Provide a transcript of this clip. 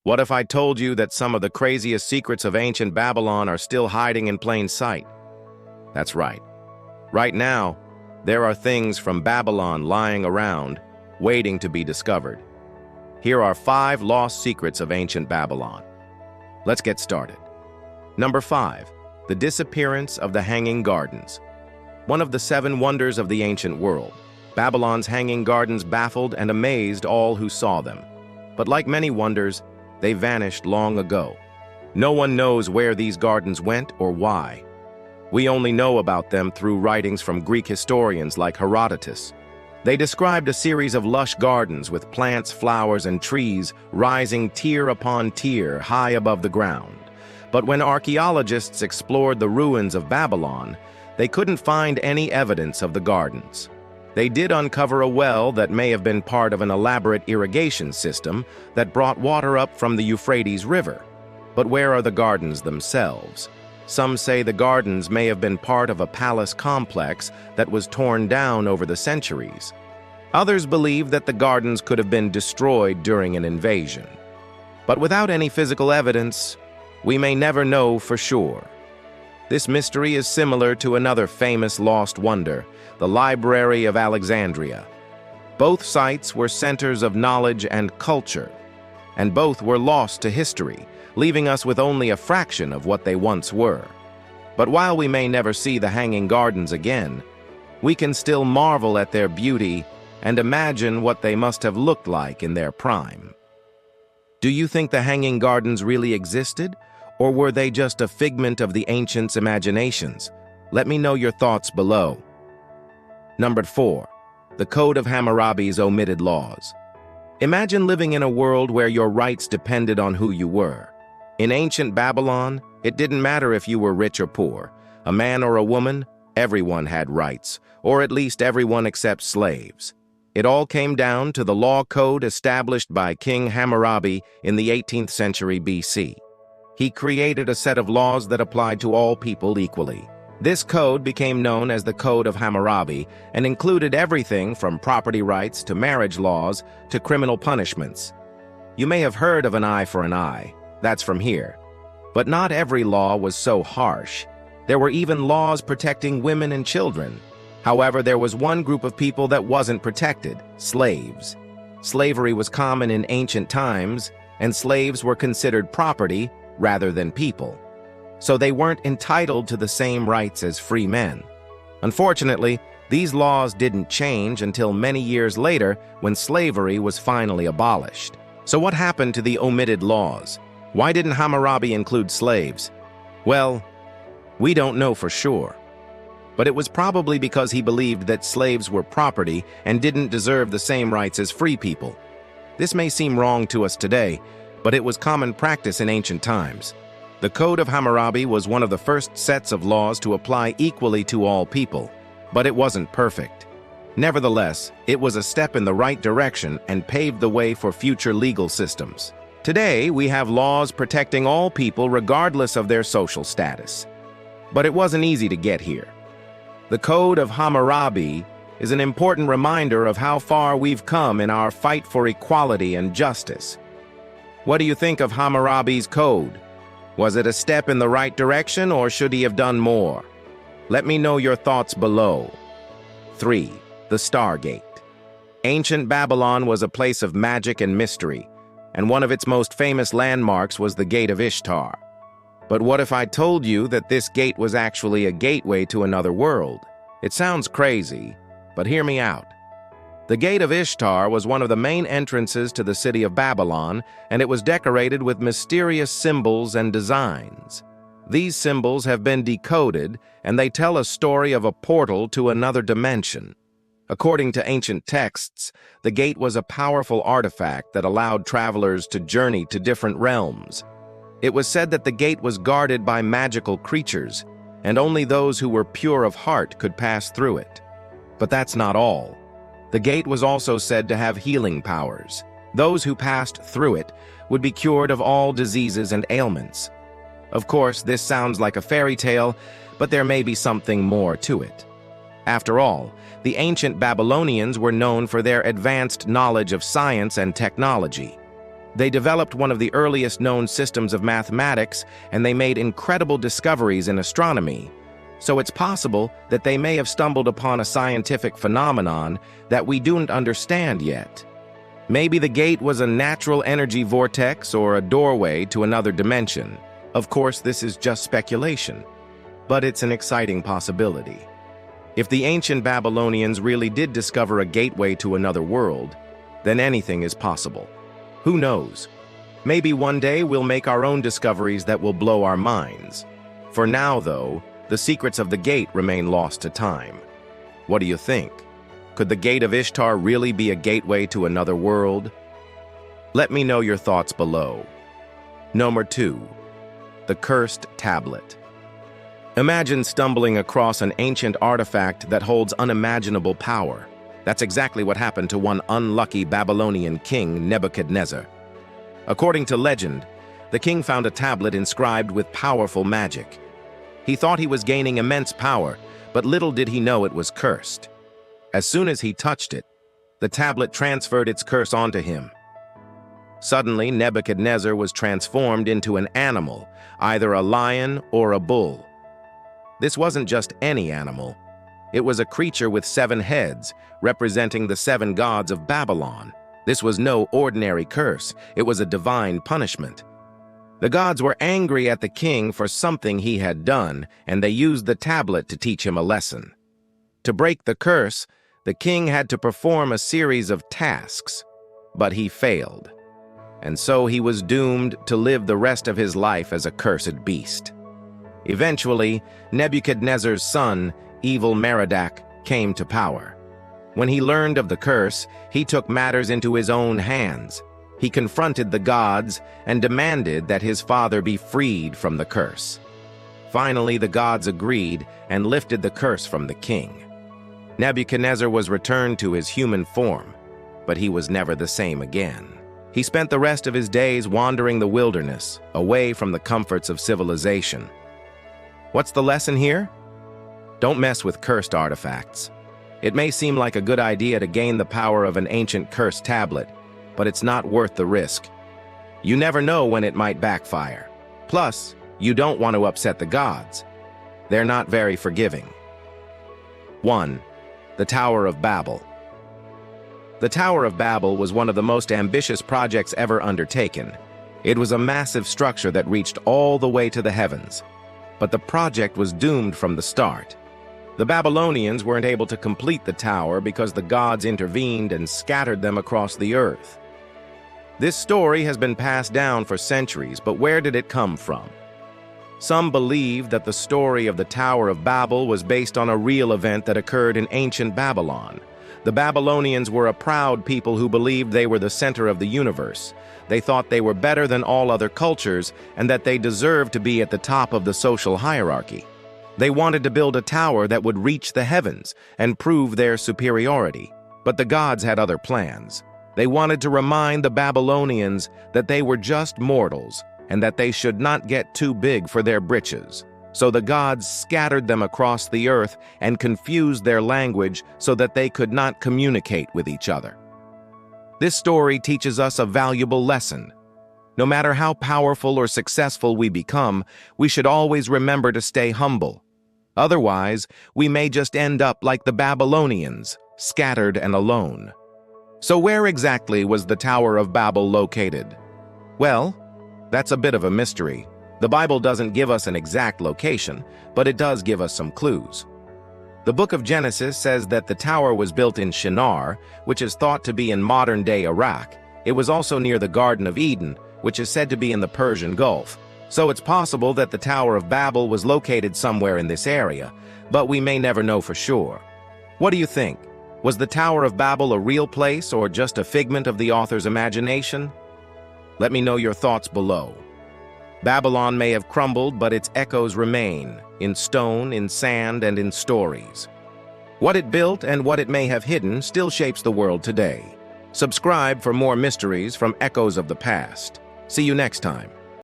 What if I told you that some of the craziest secrets of ancient Babylon are still hiding in plain sight? That's right. Right now, there are things from Babylon lying around, waiting to be discovered. Here are 5 lost secrets of ancient Babylon. Let's get started. Number 5. The disappearance of the Hanging Gardens. One of the 7 wonders of the ancient world, Babylon's Hanging Gardens baffled and amazed all who saw them. But like many wonders, they vanished long ago. No one knows where these gardens went or why. We only know about them through writings from Greek historians like Herodotus. They described a series of lush gardens with plants, flowers, and trees rising tier upon tier high above the ground. But when archaeologists explored the ruins of Babylon, they couldn't find any evidence of the gardens. They did uncover a well that may have been part of an elaborate irrigation system that brought water up from the Euphrates River. But where are the gardens themselves? Some say the gardens may have been part of a palace complex that was torn down over the centuries. Others believe that the gardens could have been destroyed during an invasion. But without any physical evidence, we may never know for sure. This mystery is similar to another famous lost wonder, the Library of Alexandria. Both sites were centers of knowledge and culture, and both were lost to history, leaving us with only a fraction of what they once were. But while we may never see the Hanging Gardens again, we can still marvel at their beauty and imagine what they must have looked like in their prime. Do you think the Hanging Gardens really existed, or were they just a figment of the ancients' imaginations? Let me know your thoughts below. Number 4. The Code of Hammurabi's omitted laws. Imagine living in a world where your rights depended on who you were. In ancient Babylon, it didn't matter if you were rich or poor, a man or a woman, everyone had rights, or at least everyone except slaves. It all came down to the law code established by King Hammurabi in the 18th century BC. He created a set of laws that applied to all people equally. This code became known as the Code of Hammurabi and included everything from property rights to marriage laws to criminal punishments. You may have heard of an eye for an eye. That's from here. But not every law was so harsh. There were even laws protecting women and children. However, there was one group of people that wasn't protected: slaves. Slavery was common in ancient times, and slaves were considered property rather than people. So they weren't entitled to the same rights as free men. Unfortunately, these laws didn't change until many years later when slavery was finally abolished. So what happened to the omitted laws? Why didn't Hammurabi include slaves? Well, we don't know for sure. But it was probably because he believed that slaves were property and didn't deserve the same rights as free people. This may seem wrong to us today, but it was common practice in ancient times. The Code of Hammurabi was one of the first sets of laws to apply equally to all people, but it wasn't perfect. Nevertheless, it was a step in the right direction and paved the way for future legal systems. Today, we have laws protecting all people regardless of their social status. But it wasn't easy to get here. The Code of Hammurabi is an important reminder of how far we've come in our fight for equality and justice. What do you think of Hammurabi's code? Was it a step in the right direction, or should he have done more? Let me know your thoughts below. 3. The Stargate. Ancient Babylon was a place of magic and mystery, and one of its most famous landmarks was the Gate of Ishtar. But what if I told you that this gate was actually a gateway to another world? It sounds crazy, but hear me out. The Gate of Ishtar was one of the main entrances to the city of Babylon, and it was decorated with mysterious symbols and designs. These symbols have been decoded, and they tell a story of a portal to another dimension. According to ancient texts, the gate was a powerful artifact that allowed travelers to journey to different realms. It was said that the gate was guarded by magical creatures, and only those who were pure of heart could pass through it. But that's not all. The gate was also said to have healing powers. Those who passed through it would be cured of all diseases and ailments. Of course, this sounds like a fairy tale, but there may be something more to it. After all, the ancient Babylonians were known for their advanced knowledge of science and technology. They developed one of the earliest known systems of mathematics, and they made incredible discoveries in astronomy. So it's possible that they may have stumbled upon a scientific phenomenon that we don't understand yet. Maybe the gate was a natural energy vortex or a doorway to another dimension. Of course, this is just speculation, but it's an exciting possibility. If the ancient Babylonians really did discover a gateway to another world, then anything is possible. Who knows? Maybe one day we'll make our own discoveries that will blow our minds. For now, though, the secrets of the gate remain lost to time. What do you think? Could the Gate of Ishtar really be a gateway to another world? Let me know your thoughts below. Number 2. The Cursed Tablet. Imagine stumbling across an ancient artifact that holds unimaginable power. That's exactly what happened to one unlucky Babylonian king, Nebuchadnezzar. According to legend, the king found a tablet inscribed with powerful magic. He thought he was gaining immense power, but little did he know it was cursed. As soon as he touched it, the tablet transferred its curse onto him. Suddenly, Nebuchadnezzar was transformed into an animal, either a lion or a bull. This wasn't just any animal. It was a creature with 7 heads, representing the 7 gods of Babylon. This was no ordinary curse. It was a divine punishment. The gods were angry at the king for something he had done, and they used the tablet to teach him a lesson. To break the curse, the king had to perform a series of tasks, but he failed. And so he was doomed to live the rest of his life as a cursed beast. Eventually, Nebuchadnezzar's son, evil Merodach, came to power. When he learned of the curse, he took matters into his own hands. He confronted the gods and demanded that his father be freed from the curse. Finally, the gods agreed and lifted the curse from the king. Nebuchadnezzar was returned to his human form, but he was never the same again. He spent the rest of his days wandering the wilderness, away from the comforts of civilization. What's the lesson here? Don't mess with cursed artifacts. It may seem like a good idea to gain the power of an ancient cursed tablet, but it's not worth the risk. You never know when it might backfire. Plus, you don't want to upset the gods. They're not very forgiving. 1. The Tower of Babel. The Tower of Babel was one of the most ambitious projects ever undertaken. It was a massive structure that reached all the way to the heavens. But the project was doomed from the start. The Babylonians weren't able to complete the tower because the gods intervened and scattered them across the earth. This story has been passed down for centuries, but where did it come from? Some believe that the story of the Tower of Babel was based on a real event that occurred in ancient Babylon. The Babylonians were a proud people who believed they were the center of the universe. They thought they were better than all other cultures and that they deserved to be at the top of the social hierarchy. They wanted to build a tower that would reach the heavens and prove their superiority. But the gods had other plans. They wanted to remind the Babylonians that they were just mortals and that they should not get too big for their britches. So the gods scattered them across the earth and confused their language so that they could not communicate with each other. This story teaches us a valuable lesson. No matter how powerful or successful we become, we should always remember to stay humble. Otherwise, we may just end up like the Babylonians, scattered and alone. So where exactly was the Tower of Babel located? Well, that's a bit of a mystery. The Bible doesn't give us an exact location, but it does give us some clues. The book of Genesis says that the tower was built in Shinar, which is thought to be in modern-day Iraq. It was also near the Garden of Eden, which is said to be in the Persian Gulf. So it's possible that the Tower of Babel was located somewhere in this area, but we may never know for sure. What do you think? Was the Tower of Babel a real place or just a figment of the author's imagination? Let me know your thoughts below. Babylon may have crumbled, but its echoes remain, in stone, in sand, and in stories. What it built and what it may have hidden still shapes the world today. Subscribe for more mysteries from Echoes of the Past. See you next time.